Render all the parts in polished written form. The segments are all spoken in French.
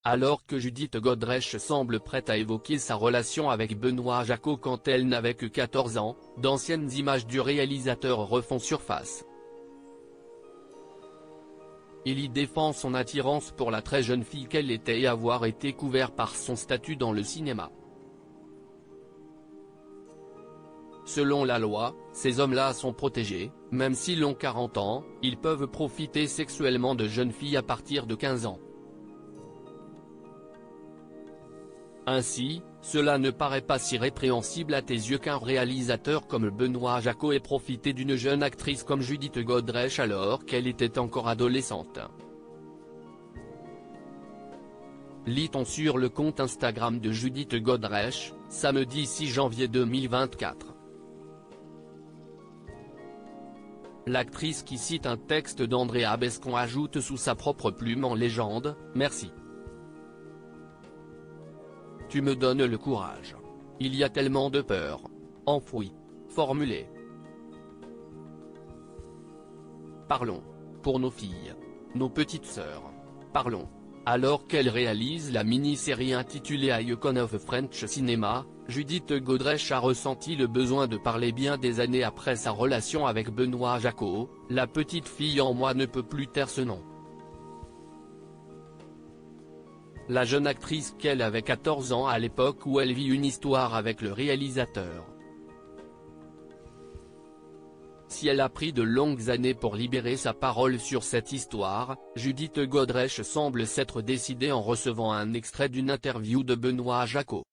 Alors que Judith Godrèche semble prête à évoquer sa relation avec Benoît Jacot quand elle n'avait que 14 ans, d'anciennes images du réalisateur refont surface. Il y défend son attirance pour la très jeune fille qu'elle était et avoir été couvert par son statut dans le cinéma. Selon la loi, ces hommes-là sont protégés, même s'ils ont 40 ans, ils peuvent profiter sexuellement de jeunes filles à partir de 15 ans. Ainsi, cela ne paraît pas si répréhensible à tes yeux qu'un réalisateur comme Benoît Jacot ait profité d'une jeune actrice comme Judith Godrèche alors qu'elle était encore adolescente. Lit-on sur le compte Instagram de Judith Godrèche, samedi 6 janvier 2024. L'actrice qui cite un texte d'Andrea Bescon ajoute sous sa propre plume en légende, « Merci. Tu me donnes le courage. Il y a tellement de peur. Enfouie. Formulée. Parlons. Pour nos filles. Nos petites sœurs. Parlons. » Alors qu'elle réalise la mini-série intitulée Icon of French Cinema, Judith Godrèche a ressenti le besoin de parler bien des années après sa relation avec Benoît Jacot. « La petite fille en moi ne peut plus taire ce nom. » La jeune actrice qu'elle avait 14 ans à l'époque où elle vit une histoire avec le réalisateur. Si elle a pris de longues années pour libérer sa parole sur cette histoire, Judith Godrèche semble s'être décidée en recevant un extrait d'une interview de Benoît Jacot.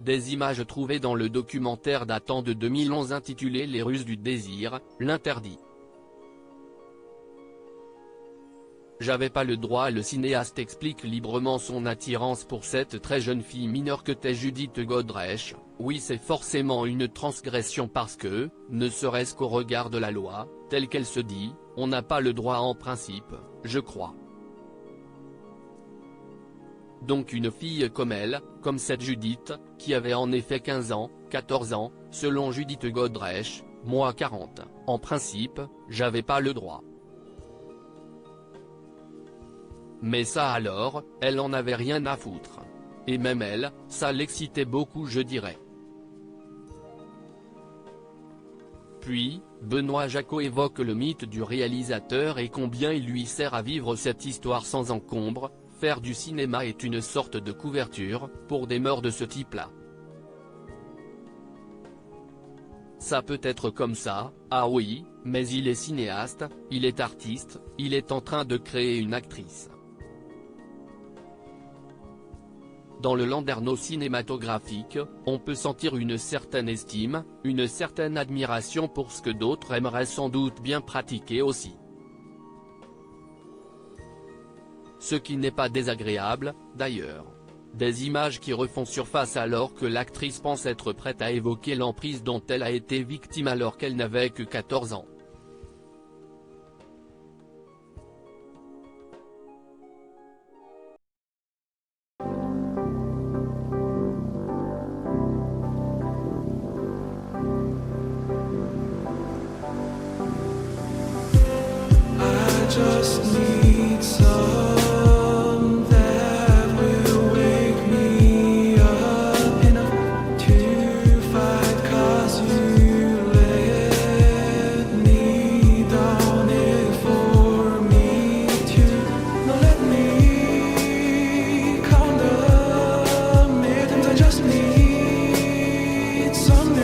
Des images trouvées dans le documentaire datant de 2011 intitulé Les Ruses du désir, l'interdit. J'avais pas le droit. Le cinéaste explique librement son attirance pour cette très jeune fille mineure que t'es Judith Godrèche. Oui, c'est forcément une transgression parce que, ne serait-ce qu'au regard de la loi, telle qu'elle se dit, on n'a pas le droit en principe, je crois. Donc une fille comme elle, comme cette Judith, qui avait en effet 15 ans, 14 ans, selon Judith Godrèche, moi 40, en principe, j'avais pas le droit. Mais ça alors, elle en avait rien à foutre. Et même elle, ça l'excitait beaucoup je dirais. Puis, Benoît Jacot évoque le mythe du réalisateur et combien il lui sert à vivre cette histoire sans encombre. Faire du cinéma est une sorte de couverture, pour des mœurs de ce type-là. Ça peut être comme ça, ah oui, mais il est cinéaste, il est artiste, il est en train de créer une actrice. Dans le landerneau cinématographique, on peut sentir une certaine estime, une certaine admiration pour ce que d'autres aimeraient sans doute bien pratiquer aussi. Ce qui n'est pas désagréable, d'ailleurs. Des images qui refont surface alors que l'actrice pense être prête à évoquer l'emprise dont elle a été victime alors qu'elle n'avait que 14 ans. Just need some that will wake me up enough to fight, 'cause you let me down it for me to not let me count the minutes. I just need some